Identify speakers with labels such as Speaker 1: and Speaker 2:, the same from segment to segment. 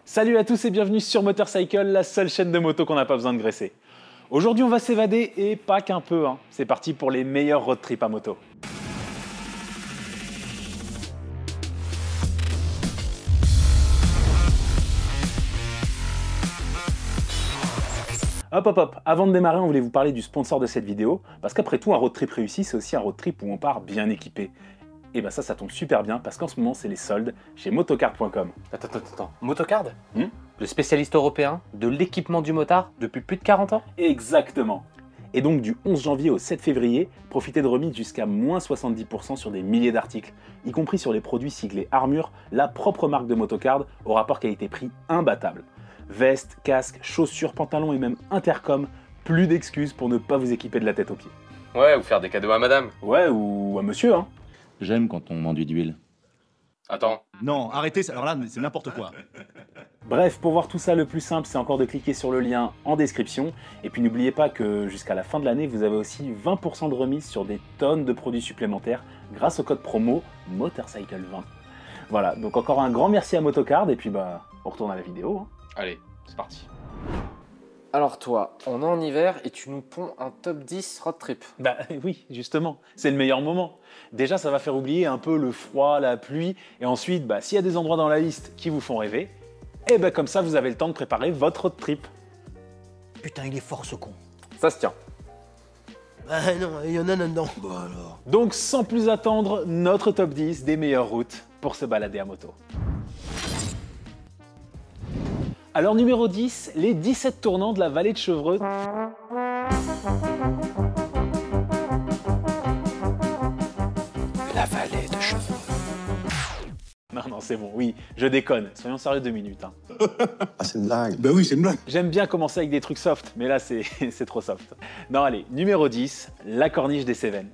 Speaker 1: Salut à tous et bienvenue sur Motorcycle, la seule chaîne de moto qu'on n'a pas besoin de graisser. Aujourd'hui on va s'évader et pas qu'un peu, hein. C'est parti pour les meilleurs road trips à moto. Hop, avant de démarrer on voulait vous parler du sponsor de cette vidéo, parce qu'après tout un road trip réussi c'est aussi un road trip où on part bien équipé. Et bah ça tombe super bien parce qu'en ce moment c'est les soldes chez motocard.com.
Speaker 2: Attends, Motocard Le spécialiste européen de l'équipement du motard depuis plus de 40 ans?
Speaker 1: Exactement. Et donc du 11 janvier au 7 février, profitez de remises jusqu'à moins 70% sur des milliers d'articles, y compris sur les produits siglés Armure, la propre marque de Motocard au rapport qualité-prix imbattable. Vestes, casques, chaussures, pantalons et même intercom, plus d'excuses pour ne pas vous équiper de la tête aux pieds.
Speaker 2: Ouais, ou faire des cadeaux à madame.
Speaker 1: Ouais, ou à monsieur, hein.
Speaker 3: J'aime quand on m'enduit d'huile.
Speaker 2: Attends.
Speaker 4: Non, arrêtez, alors là, c'est n'importe quoi.
Speaker 1: Bref, pour voir tout ça, le plus simple, c'est encore de cliquer sur le lien en description. Et puis n'oubliez pas que jusqu'à la fin de l'année, vous avez aussi 20% de remise sur des tonnes de produits supplémentaires grâce au code promo Motorcycle20. Voilà, donc encore un grand merci à Motocard et puis bah, on retourne à la vidéo. Hein.
Speaker 2: Allez, c'est parti. Alors toi, on est en hiver et tu nous ponds un top 10 road trip.
Speaker 1: Bah oui, justement, c'est le meilleur moment. Déjà, ça va faire oublier un peu le froid, la pluie, et ensuite, bah, s'il y a des endroits dans la liste qui vous font rêver, et bah comme ça, vous avez le temps de préparer votre road trip.
Speaker 4: Putain, il est fort ce con.
Speaker 2: Ça se tient.
Speaker 4: Ah non, il y en a là-dedans. Bon alors.
Speaker 1: Donc, sans plus attendre, notre top 10 des meilleures routes pour se balader à moto. Alors numéro 10, les 17 tournants de la vallée de Chevreux.
Speaker 4: La vallée de Chevreux.
Speaker 1: Non, c'est bon, oui, je déconne. Soyons sérieux 2 minutes. Hein.
Speaker 5: Ah, c'est une blague. Ben oui, c'est une blague.
Speaker 1: J'aime bien commencer avec des trucs soft, mais là, c'est trop soft. Non, allez, numéro 10, la corniche des Cévennes.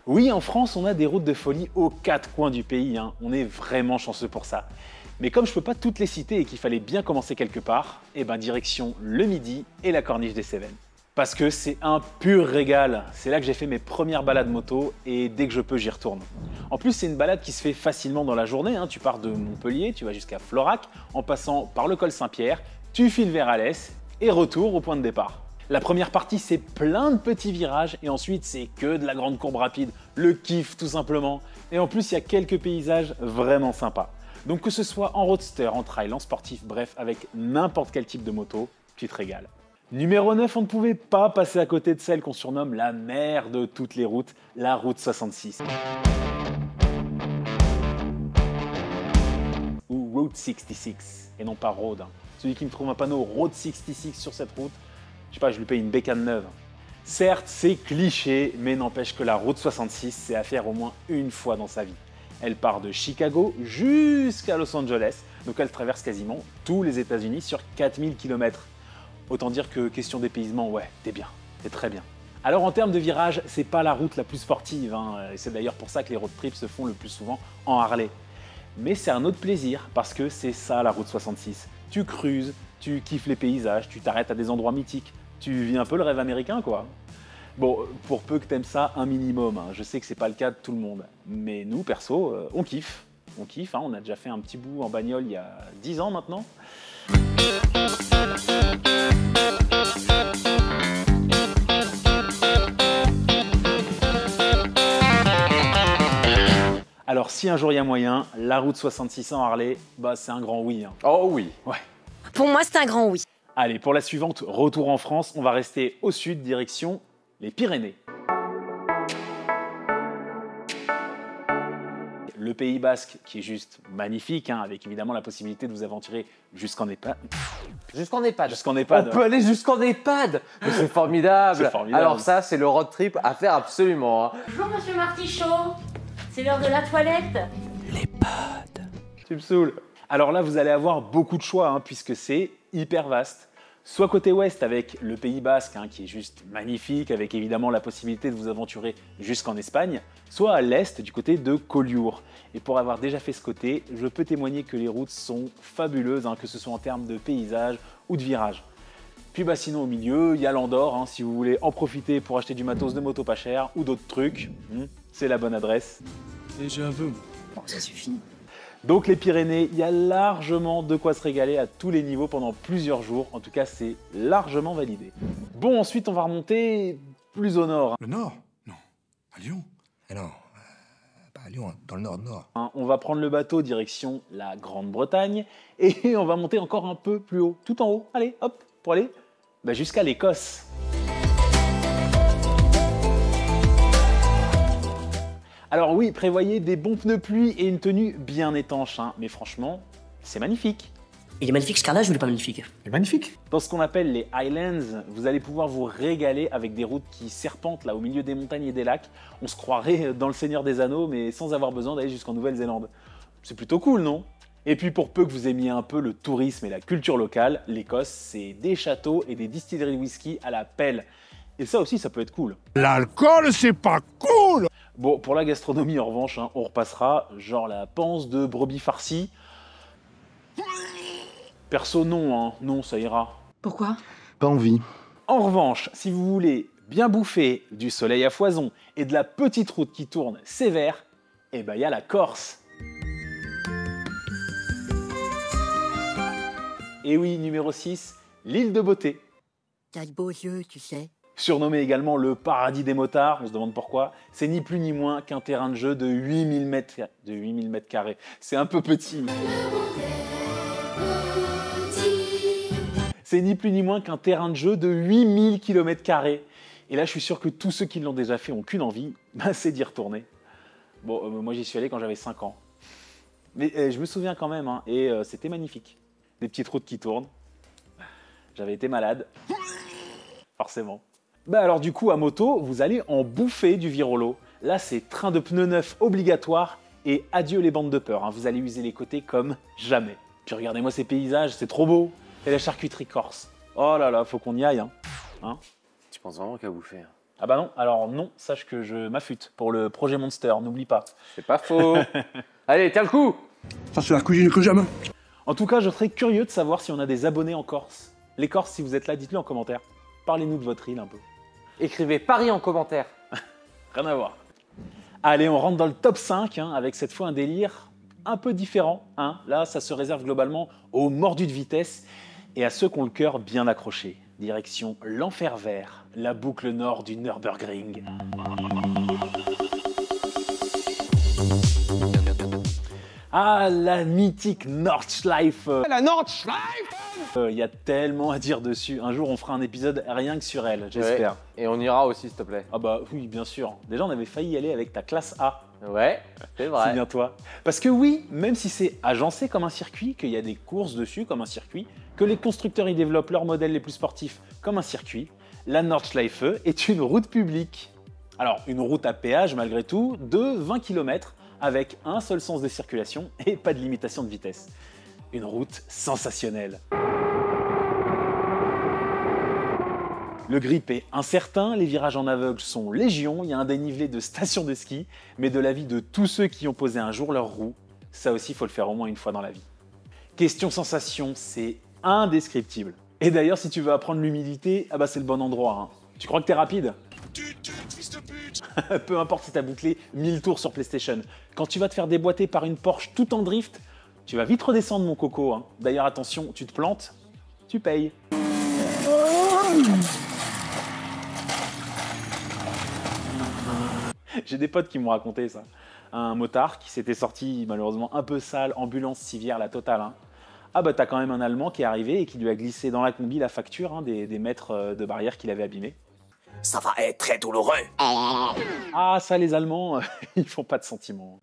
Speaker 1: Oui, en France, on a des routes de folie aux 4 coins du pays. Hein. On est vraiment chanceux pour ça. Mais comme je peux pas toutes les citer et qu'il fallait bien commencer quelque part, eh ben direction le Midi et la corniche des Cévennes. Parce que c'est un pur régal. C'est là que j'ai fait mes premières balades moto et dès que je peux, j'y retourne. En plus, c'est une balade qui se fait facilement dans la journée. Hein. Tu pars de Montpellier, tu vas jusqu'à Florac, en passant par le col Saint-Pierre, tu files vers Alès et retour au point de départ. La première partie, c'est plein de petits virages et ensuite, c'est que de la grande courbe rapide, le kiff tout simplement. Et en plus, il y a quelques paysages vraiment sympas. Donc que ce soit en roadster, en trail, en sportif, bref, avec n'importe quel type de moto, tu te régales. Numéro 9, on ne pouvait pas passer à côté de celle qu'on surnomme la mère de toutes les routes, la route 66. Ou Route 66, et non pas Road. Hein. Celui qui me trouve un panneau Road 66 sur cette route, je sais pas, je lui paye une bécane neuve. Certes, c'est cliché, mais n'empêche que la route 66, c'est à faire au moins une fois dans sa vie. Elle part de Chicago jusqu'à Los Angeles, donc elle traverse quasiment tous les États-Unis sur 4000 km. Autant dire que question d'épaysement, ouais, t'es bien, t'es très bien. Alors en termes de virage, c'est pas la route la plus sportive, hein, et c'est d'ailleurs pour ça que les road trips se font le plus souvent en Harley. Mais c'est un autre plaisir, parce que c'est ça la route 66. Tu cruises, tu kiffes les paysages, tu t'arrêtes à des endroits mythiques. Tu vis un peu le rêve américain, quoi. Bon, pour peu que t'aimes ça un minimum, hein. Je sais que c'est pas le cas de tout le monde. Mais nous, perso, on kiffe. On kiffe, hein. On a déjà fait un petit bout en bagnole il y a 10 ans maintenant. Alors si un jour il y a moyen, la route 66 en Harley, bah c'est un grand oui. Hein.
Speaker 2: Oh oui.
Speaker 1: Ouais.
Speaker 6: Pour moi, c'est un grand oui.
Speaker 1: Allez, pour la suivante, retour en France, on va rester au sud, direction les Pyrénées. Le Pays Basque, qui est juste magnifique, hein, avec évidemment la possibilité de vous aventurer jusqu'en EHPAD.
Speaker 2: Jusqu'en EHPAD.
Speaker 1: Jusqu'en EHPAD.
Speaker 2: On peut aller jusqu'en EHPAD. Mais c'est formidable.
Speaker 1: C'est formidable.
Speaker 2: Alors ça, c'est le road trip à faire absolument. Hein.
Speaker 7: Bonjour Monsieur Martichaud, c'est l'heure de la toilette.
Speaker 1: Tu me saoules. Alors là, vous allez avoir beaucoup de choix, hein, puisque c'est hyper vaste. Soit côté ouest avec le Pays Basque, hein, qui est juste magnifique, avec évidemment la possibilité de vous aventurer jusqu'en Espagne, soit à l'est du côté de Collioure. Et pour avoir déjà fait ce côté, je peux témoigner que les routes sont fabuleuses, hein, que ce soit en termes de paysage ou de virage. Puis bah sinon au milieu, il y a l'Andorre, hein, si vous voulez en profiter pour acheter du matos de moto pas cher ou d'autres trucs, c'est la bonne adresse.
Speaker 8: Et j'avoue,
Speaker 6: Bon, ça suffit.
Speaker 1: Donc les Pyrénées, il y a largement de quoi se régaler à tous les niveaux pendant plusieurs jours. En tout cas, c'est largement validé. Bon, ensuite, on va remonter plus au nord.
Speaker 5: Le Nord? Non. À Lyon?
Speaker 4: Ah non, pas à Lyon, dans le nord.
Speaker 1: On va prendre le bateau direction la Grande-Bretagne et on va monter encore un peu plus haut, tout en haut. Allez, hop, pour aller jusqu'à l'Écosse. Alors oui, prévoyez des bons pneus pluie et une tenue bien étanche, hein. Mais franchement, c'est magnifique.
Speaker 8: Il est magnifique ce carrelage ou il est pas magnifique?
Speaker 5: C'est magnifique.
Speaker 1: Dans ce qu'on appelle les Highlands, vous allez pouvoir vous régaler avec des routes qui serpentent là au milieu des montagnes et des lacs. On se croirait dans le Seigneur des Anneaux, mais sans avoir besoin d'aller jusqu'en Nouvelle-Zélande. C'est plutôt cool, non? Et puis pour peu que vous aimiez un peu le tourisme et la culture locale, l'Écosse, c'est des châteaux et des distilleries de whisky à la pelle. Et ça aussi, ça peut être cool.
Speaker 5: L'alcool, c'est pas cool!
Speaker 1: Bon, pour la gastronomie, en revanche, hein, on repassera genre la panse de brebis farcie. Perso, non, hein. Non, ça ira.
Speaker 6: Pourquoi?
Speaker 5: Pas envie.
Speaker 1: En revanche, si vous voulez bien bouffer, du soleil à foison et de la petite route qui tourne sévère, eh ben, y a la Corse. Et oui, numéro 6, l'île de Beauté.
Speaker 6: T'as de beaux yeux, tu sais.
Speaker 1: Surnommé également le paradis des motards, on se demande pourquoi, c'est ni plus ni moins qu'un terrain de jeu de 8000 mètres carrés. C'est un peu petit. C'est ni plus ni moins qu'un terrain de jeu de 8000 km². Et là, je suis sûr que tous ceux qui l'ont déjà fait n'ont qu'une envie, c'est d'y retourner. Bon, moi j'y suis allé quand j'avais 5 ans. Mais je me souviens quand même, hein, et c'était magnifique. Des petites routes qui tournent. J'avais été malade. Forcément. Alors du coup, à moto, vous allez en bouffer du virolo. Là, c'est train de pneus neufs obligatoire et adieu les bandes de peur. Hein. Vous allez user les côtés comme jamais. Puis regardez-moi ces paysages, c'est trop beau. Et la charcuterie corse. Oh là là, faut qu'on y aille. Hein.
Speaker 2: Tu penses vraiment qu'à bouffer?
Speaker 1: Ah bah non, alors non, sache que je m'affûte pour le projet Monster, n'oublie pas.
Speaker 2: C'est pas faux. Allez, tiens le coup.
Speaker 5: Ça, c'est la cuisine que j'aime.
Speaker 1: En tout cas, je serais curieux de savoir si on a des abonnés en Corse. Les Corses, si vous êtes là, dites-le en commentaire. Parlez-nous de votre île un peu.
Speaker 2: Écrivez Paris en commentaire.
Speaker 1: Rien à voir. Allez, on rentre dans le top 5, hein, avec cette fois un délire un peu différent. Hein. Là, ça se réserve globalement aux mordus de vitesse et à ceux qui ont le cœur bien accroché. Direction l'Enfer Vert, la boucle nord du Nürburgring. Ah, la mythique Nordschleife.
Speaker 4: La Nordschleife!
Speaker 1: Il y a tellement à dire dessus. Un jour, on fera un épisode rien que sur elle, j'espère.
Speaker 2: Ouais. Et on ira aussi, s'il te plaît.
Speaker 1: Ah bah oui, bien sûr. Déjà, on avait failli y aller avec ta classe A.
Speaker 2: Ouais, c'est vrai.
Speaker 1: C'est bien toi. Parce que oui, même si c'est agencé comme un circuit, qu'il y a des courses dessus comme un circuit, que les constructeurs y développent leurs modèles les plus sportifs comme un circuit, la Nordschleife est une route publique. Alors, une route à péage malgré tout, de 20 km, avec un seul sens de circulation et pas de limitation de vitesse. Une route sensationnelle. Le grip est incertain, les virages en aveugle sont légion, il y a un dénivelé de station de ski, mais de l'avis de tous ceux qui ont posé un jour leur roue, ça aussi il faut le faire au moins une fois dans la vie. Question sensation, c'est indescriptible. Et d'ailleurs, si tu veux apprendre l'humilité, ah bah c'est le bon endroit. Hein. Tu crois que t'es rapide? Peu importe si t'as bouclé 1000 tours sur PlayStation. Quand tu vas te faire déboîter par une Porsche tout en drift, tu vas vite redescendre mon coco. Hein. D'ailleurs, attention, tu te plantes, tu payes. J'ai des potes qui m'ont raconté ça. Un motard qui s'était sorti malheureusement un peu sale, ambulance civière, la totale. Hein. Ah bah t'as quand même un Allemand qui est arrivé et qui lui a glissé dans la combi la facture des mètres de barrière qu'il avait abîmés.
Speaker 8: Ça va être très douloureux.
Speaker 1: Ah ça les Allemands, ils font pas de sentiments.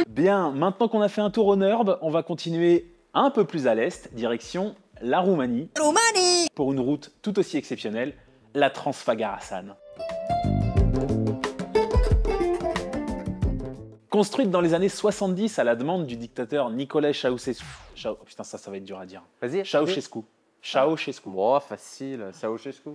Speaker 1: Bien, maintenant qu'on a fait un tour au Nurb, on va continuer un peu plus à l'est, direction la Roumanie. Pour une route tout aussi exceptionnelle, la Transfagarasan. Construite dans les années 70 à la demande du dictateur Nicolae Ceausescu. Putain, ça va être dur à dire.
Speaker 2: Vas-y.
Speaker 1: Ceausescu. Ceausescu.
Speaker 2: Oh, facile, Ceausescu.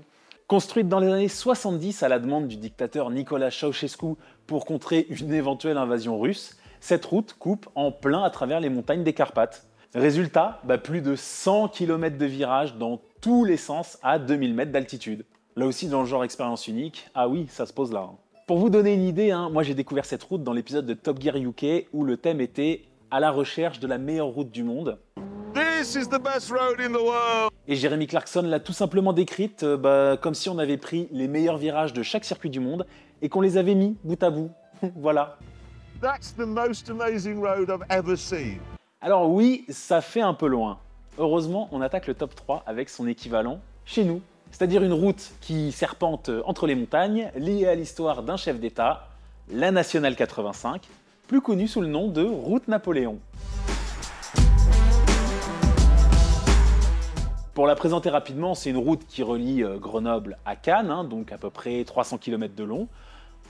Speaker 1: Construite dans les années 70 à la demande du dictateur Nicolae Ceausescu pour contrer une éventuelle invasion russe, cette route coupe en plein à travers les montagnes des Carpates. Résultat, plus de 100 km de virages dans tous les sens à 2000 mètres d'altitude. Là aussi, dans le genre expérience unique, ah oui, ça se pose là. Hein. Pour vous donner une idée, hein, moi j'ai découvert cette route dans l'épisode de Top Gear UK où le thème était « À la recherche de la meilleure route du monde ».
Speaker 5: This is the best road in the world.
Speaker 1: Et Jeremy Clarkson l'a tout simplement décrite comme si on avait pris les meilleurs virages de chaque circuit du monde et qu'on les avait mis bout à bout. Voilà.
Speaker 5: That's the most amazing road I've ever seen.
Speaker 1: Alors oui, ça fait un peu loin. Heureusement, on attaque le top 3 avec son équivalent chez nous. C'est-à-dire une route qui serpente entre les montagnes, liée à l'histoire d'un chef d'État, la Nationale 85, plus connue sous le nom de Route Napoléon. Pour la présenter rapidement, c'est une route qui relie Grenoble à Cannes, hein, donc à peu près 300 km de long,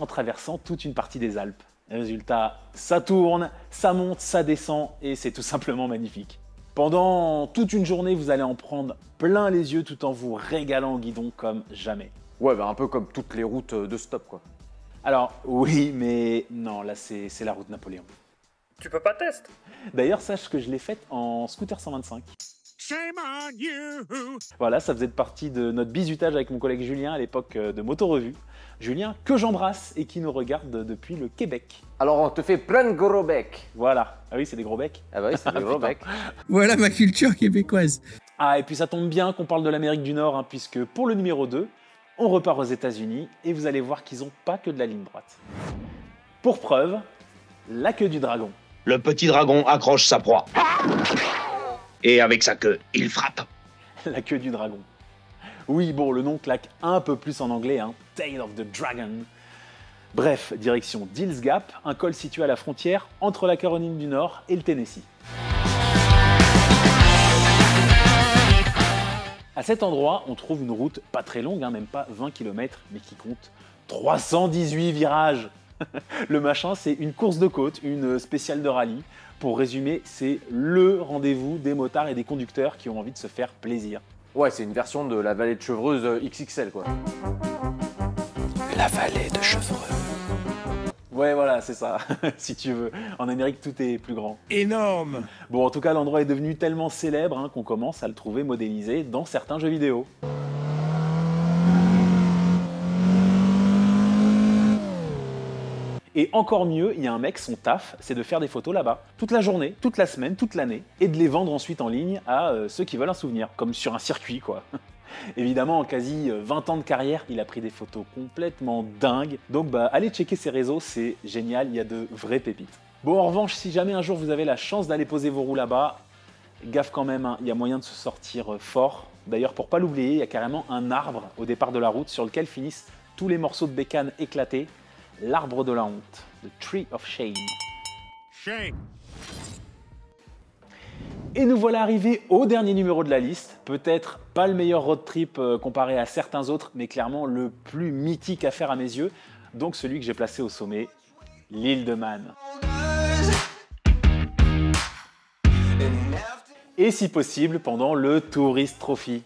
Speaker 1: en traversant toute une partie des Alpes. Résultat, ça tourne, ça monte, ça descend, et c'est tout simplement magnifique. Pendant toute une journée, vous allez en prendre plein les yeux tout en vous régalant au guidon comme jamais.
Speaker 2: Ouais, bah un peu comme toutes les routes de stop, quoi.
Speaker 1: Alors, oui, mais non, là c'est la route Napoléon.
Speaker 9: Tu peux pas tester.
Speaker 1: D'ailleurs, sache que je l'ai faite en scooter 125.
Speaker 5: Shame on you.
Speaker 1: Voilà, ça faisait partie de notre bisutage avec mon collègue Julien à l'époque de Motorevue. Julien, que j'embrasse et qui nous regarde depuis le Québec.
Speaker 2: Alors on te fait plein de gros becs.
Speaker 1: Voilà. Ah oui, c'est des gros becs.
Speaker 2: Ah bah oui, c'est des gros becs.
Speaker 10: Voilà ma culture québécoise.
Speaker 1: Ah, et puis ça tombe bien qu'on parle de l'Amérique du Nord, hein, puisque pour le numéro 2, on repart aux États-Unis et vous allez voir qu'ils n'ont pas que de la ligne droite. Pour preuve, la queue du dragon.
Speaker 8: Le petit dragon accroche sa proie. Et avec sa queue, il frappe.
Speaker 1: La queue du dragon. Oui, bon, le nom claque un peu plus en anglais, hein. Tail of the Dragon. Bref, direction Deals Gap, un col situé à la frontière entre la Caroline du Nord et le Tennessee. À cet endroit, on trouve une route pas très longue, hein, même pas 20 km, mais qui compte 318 virages. Le machin, c'est une course de côte, une spéciale de rallye. Pour résumer, c'est le rendez-vous des motards et des conducteurs qui ont envie de se faire plaisir.
Speaker 2: Ouais, c'est une version de la vallée de Chevreuse XXL, quoi.
Speaker 10: La vallée de Chevreux.
Speaker 1: Ouais, voilà, c'est ça, si tu veux. En Amérique, tout est plus grand.
Speaker 5: Énorme.
Speaker 1: Bon, en tout cas, l'endroit est devenu tellement célèbre hein, qu'on commence à le trouver modélisé dans certains jeux vidéo. Et encore mieux, il y a un mec, son taf, c'est de faire des photos là-bas, toute la journée, toute la semaine, toute l'année, et de les vendre ensuite en ligne à ceux qui veulent un souvenir, comme sur un circuit, quoi. Évidemment, en quasi 20 ans de carrière, il a pris des photos complètement dingues, donc bah, allez checker ses réseaux, c'est génial, il y a de vraies pépites. Bon, en revanche, si jamais un jour vous avez la chance d'aller poser vos roues là-bas, gaffe quand même, hein, il y a moyen de se sortir fort. D'ailleurs, pour pas l'oublier, il y a carrément un arbre au départ de la route sur lequel finissent tous les morceaux de bécane éclatés. L'arbre de la honte, the Tree of Shame.
Speaker 5: Shame.
Speaker 1: Et nous voilà arrivés au dernier numéro de la liste. Peut-être pas le meilleur road trip comparé à certains autres, mais clairement le plus mythique à faire à mes yeux. Donc celui que j'ai placé au sommet, l'île de Man. Et si possible, pendant le Tourist Trophy.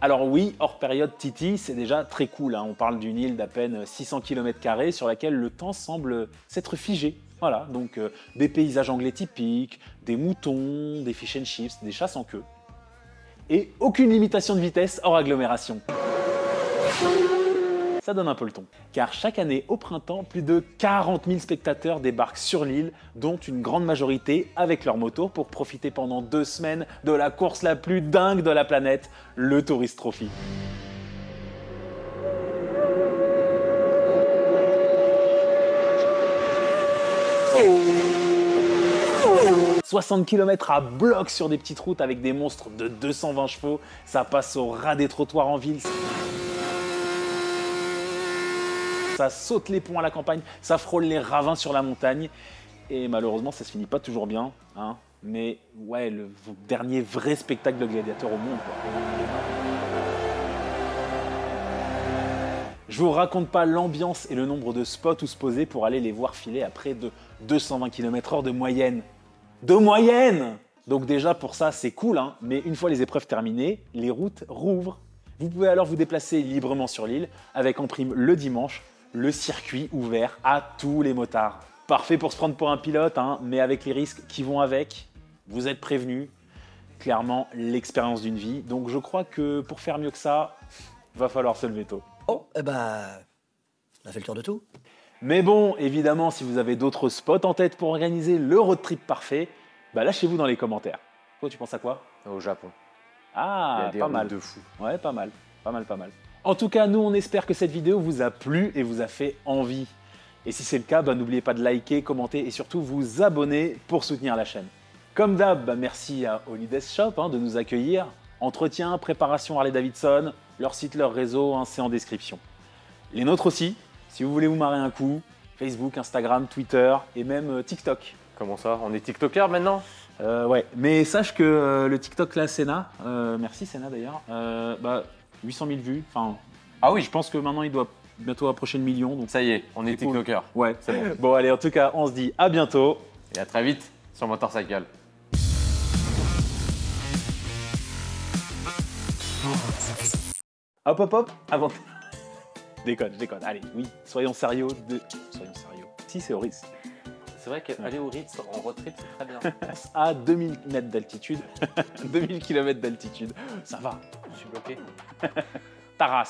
Speaker 1: Alors oui, hors période Titi, c'est déjà très cool. Hein. On parle d'une île d'à peine 600 km² sur laquelle le temps semble s'être figé. Voilà, donc des paysages anglais typiques, des moutons, des fish and chips, des chats sans queue. Et aucune limitation de vitesse hors agglomération. Ça donne un peu le ton. Car chaque année, au printemps, plus de 40 000 spectateurs débarquent sur l'île, dont une grande majorité avec leur moto pour profiter pendant 2 semaines de la course la plus dingue de la planète, le Tourist Trophy. « 60 km à bloc sur des petites routes avec des monstres de 220 chevaux, ça passe au ras des trottoirs en ville. Ça saute les ponts à la campagne, ça frôle les ravins sur la montagne. Et malheureusement, ça se finit pas toujours bien. Hein. Mais ouais, le dernier vrai spectacle de gladiateur au monde, quoi. Je vous raconte pas l'ambiance et le nombre de spots où se poser pour aller les voir filer à près de 220 km/h de moyenne. De moyenne! Donc déjà, pour ça, c'est cool, hein. Mais une fois les épreuves terminées, les routes rouvrent. Vous pouvez alors vous déplacer librement sur l'île avec en prime le dimanche, le circuit ouvert à tous les motards. Parfait pour se prendre pour un pilote, hein, mais avec les risques qui vont avec, vous êtes prévenus. Clairement, l'expérience d'une vie. Donc je crois que pour faire mieux que ça, va falloir se lever tôt.
Speaker 4: Oh, eh ben, on a fait le tour de tout.
Speaker 1: Mais bon, évidemment, si vous avez d'autres spots en tête pour organiser le road trip parfait, bah lâchez-vous dans les commentaires. Toi, tu penses à quoi?
Speaker 2: Au Japon. Il y
Speaker 1: Ah,
Speaker 2: a des
Speaker 1: pas
Speaker 2: routes
Speaker 1: mal.
Speaker 2: de fou.
Speaker 1: Ouais, pas mal. Pas mal, pas mal. En tout cas, nous, on espère que cette vidéo vous a plu et vous a fait envie. Et si c'est le cas, bah, n'oubliez pas de liker, commenter et surtout vous abonner pour soutenir la chaîne. Comme d'hab, bah, merci à Holidays Shop de nous accueillir. Entretien, préparation Harley-Davidson, leur site, leur réseau, c'est en description. Les nôtres aussi, si vous voulez vous marrer un coup, Facebook, Instagram, Twitter et même TikTok.
Speaker 2: Comment ça? On est TikToker maintenant?
Speaker 1: Ouais, mais sache que le TikTok là, Senna, merci Senna d'ailleurs, 800 000 vues. Enfin,
Speaker 2: Ah oui,
Speaker 1: je pense que maintenant il doit bientôt approcher le million. Donc
Speaker 2: ça y est, on est
Speaker 1: c'est cool.
Speaker 2: TikToker.
Speaker 1: Ouais,
Speaker 2: C'est bon.
Speaker 1: Bon, allez, en tout cas, on se dit à bientôt.
Speaker 2: Et à très vite sur Motorcycle.
Speaker 1: Hop, hop, hop, avant. Je déconne. Allez, oui, soyons sérieux. Soyons sérieux. Si, c'est Horis.
Speaker 2: C'est vrai qu'aller au Ritz en road trip, c'est très bien.
Speaker 1: À 2000 mètres d'altitude, 2000 km d'altitude, ça va.
Speaker 2: Je suis bloqué.
Speaker 1: Ta race.